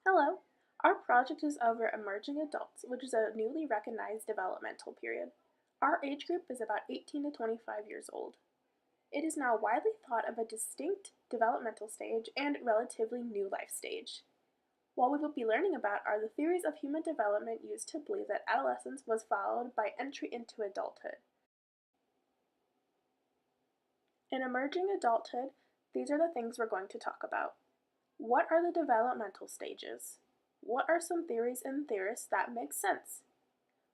Hello. Our project is over emerging adults, which is a newly recognized developmental period. Our age group is about 18 to 25 years old. It is now widely thought of a distinct developmental stage and relatively new life stage. What we will be learning about are the theories of human development used to believe that adolescence was followed by entry into adulthood. In emerging adulthood, these are the things we're going to talk about. What are the developmental stages? What are some theories and theorists that make sense?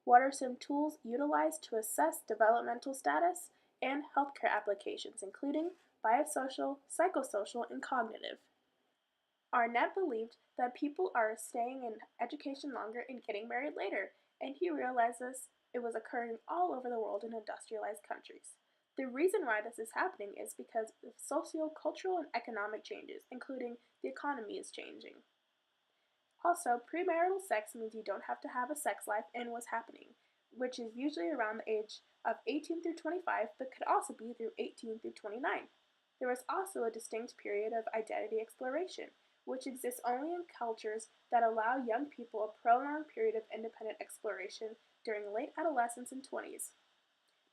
What are some tools utilized to assess developmental status and healthcare applications, including biosocial, psychosocial, and cognitive? Arnett believed that people are staying in education longer and getting married later, and he realized it was occurring all over the world in industrialized countries. The reason why this is happening is because of socio-cultural and economic changes, including the economy is changing. Also, premarital sex means you don't have to have a sex life and was happening, which is usually around the age of 18 through 25, but could also be through 18 through 29. There was also a distinct period of identity exploration, which exists only in cultures that allow young people a prolonged period of independent exploration during late adolescence and 20s.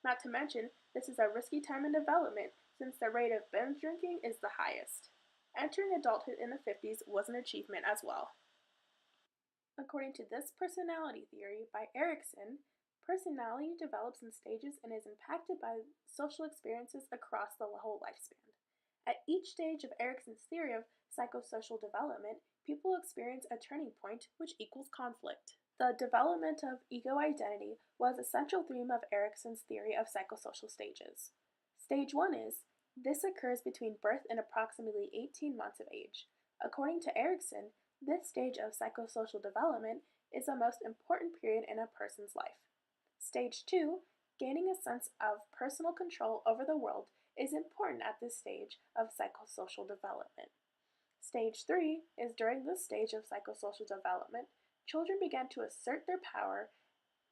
Not to mention, this is a risky time in development since the rate of binge drinking is the highest. Entering adulthood in the 50s was an achievement as well. According to this personality theory by Erikson, personality develops in stages and is impacted by social experiences across the whole lifespan. At each stage of Erikson's theory of psychosocial development, people experience a turning point which equals conflict. The development of ego identity was a central theme of Erikson's theory of psychosocial stages. Stage 1 is this occurs between birth and approximately 18 months of age. According to Erikson, this stage of psychosocial development is the most important period in a person's life. Stage 2, gaining a sense of personal control over the world, is important at this stage of psychosocial development. Stage 3 is during this stage of psychosocial development, children begin to assert their power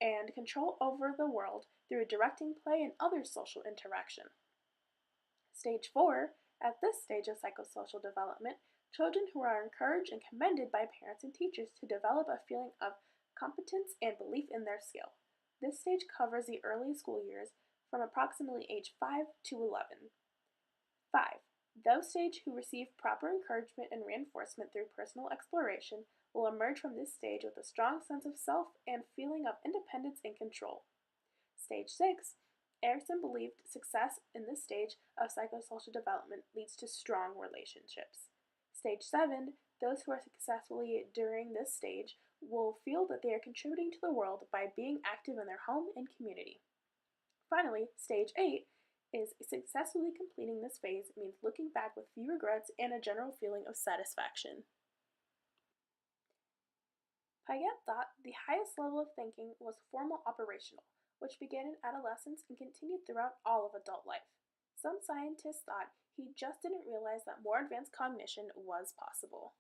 and control over the world through directing play and other social interaction. Stage 4, at this stage of psychosocial development, children who are encouraged and commended by parents and teachers to develop a feeling of competence and belief in their skill. This stage covers the early school years from approximately age 5 to 11. 5. Those stage who receive proper encouragement and reinforcement through personal exploration will emerge from this stage with a strong sense of self and feeling of independence and control. Stage 6. Erikson believed success in this stage of psychosocial development leads to strong relationships. Stage 7. Those who are successfully during this stage will feel that they are contributing to the world by being active in their home and community. Finally, Stage 8 is successfully completing this phase means looking back with few regrets and a general feeling of satisfaction. Piaget thought the highest level of thinking was formal operational, which began in adolescence and continued throughout all of adult life. Some scientists thought he just didn't realize that more advanced cognition was possible.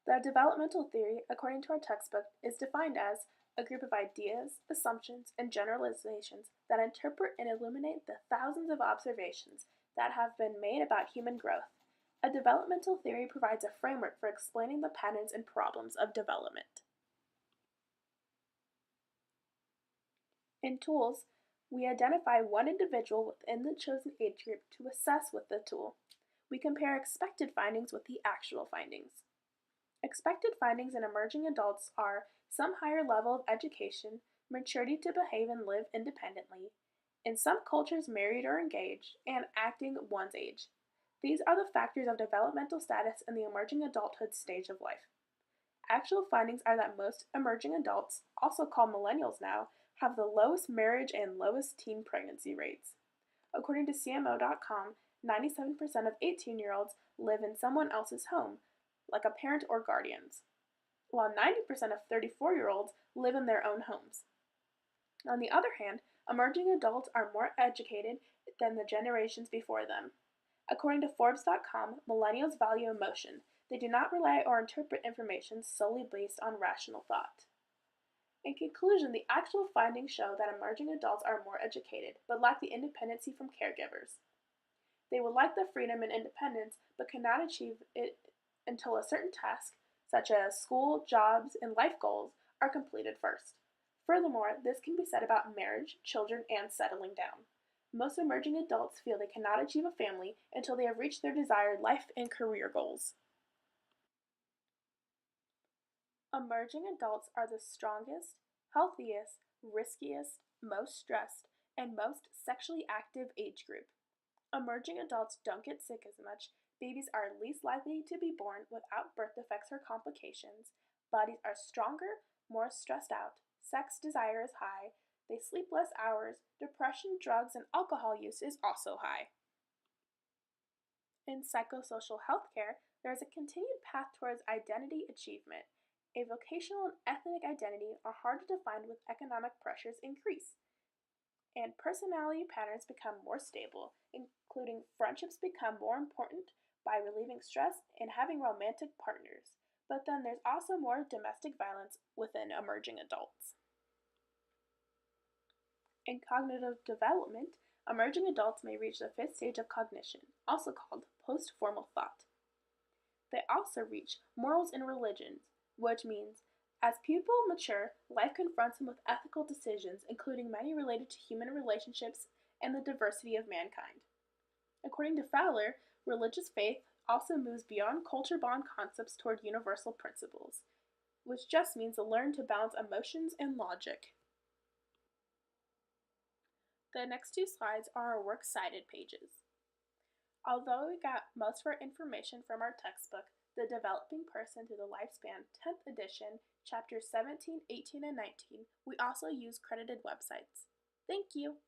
The developmental theory, according to our textbook, is defined as a group of ideas, assumptions, and generalizations that interpret and illuminate the thousands of observations that have been made about human growth. A developmental theory provides a framework for explaining the patterns and problems of development. In tools, we identify one individual within the chosen age group to assess with the tool. We compare expected findings with the actual findings. Expected findings in emerging adults are some higher level of education, maturity to behave and live independently, in some cultures married or engaged, and acting one's age. These are the factors of developmental status in the emerging adulthood stage of life. Actual findings are that most emerging adults, also called millennials now, have the lowest marriage and lowest teen pregnancy rates. According to CMO.com, 97% of 18-year-olds live in someone else's home, like a parent or guardians, while 90% of 34-year-olds live in their own homes. On the other hand, emerging adults are more educated than the generations before them. According to Forbes.com, millennials value emotion. They do not rely or interpret information solely based on rational thought. In conclusion, the actual findings show that emerging adults are more educated, but lack the independency from caregivers. They would like the freedom and independence, but cannot achieve it until a certain task, such as school, jobs, and life goals, are completed first. Furthermore, this can be said about marriage, children, and settling down. Most emerging adults feel they cannot achieve a family until they have reached their desired life and career goals. Emerging adults are the strongest, healthiest, riskiest, most stressed, and most sexually active age group. Emerging adults don't get sick as much, babies are least likely to be born without birth defects or complications, bodies are stronger, more stressed out, sex desire is high, they sleep less hours, depression, drugs, and alcohol use is also high. In psychosocial healthcare, there is a continued path towards identity achievement. A vocational and ethnic identity are hard to define with economic pressures increase, and personality patterns become more stable, including friendships become more important by relieving stress and having romantic partners. But then there's also more domestic violence within emerging adults. In cognitive development, emerging adults may reach the fifth stage of cognition, also called post-formal thought. They also reach morals and religions, which means as people mature, life confronts them with ethical decisions, including many related to human relationships and the diversity of mankind. According to Fowler, religious faith also moves beyond culture bound concepts toward universal principles, which just means to learn to balance emotions and logic. The next two slides are our works cited pages. Although we got most of our information from our textbook, The Developing Person Through the Lifespan, 10th edition, chapters 17, 18, and 19, we also use credited websites. Thank you!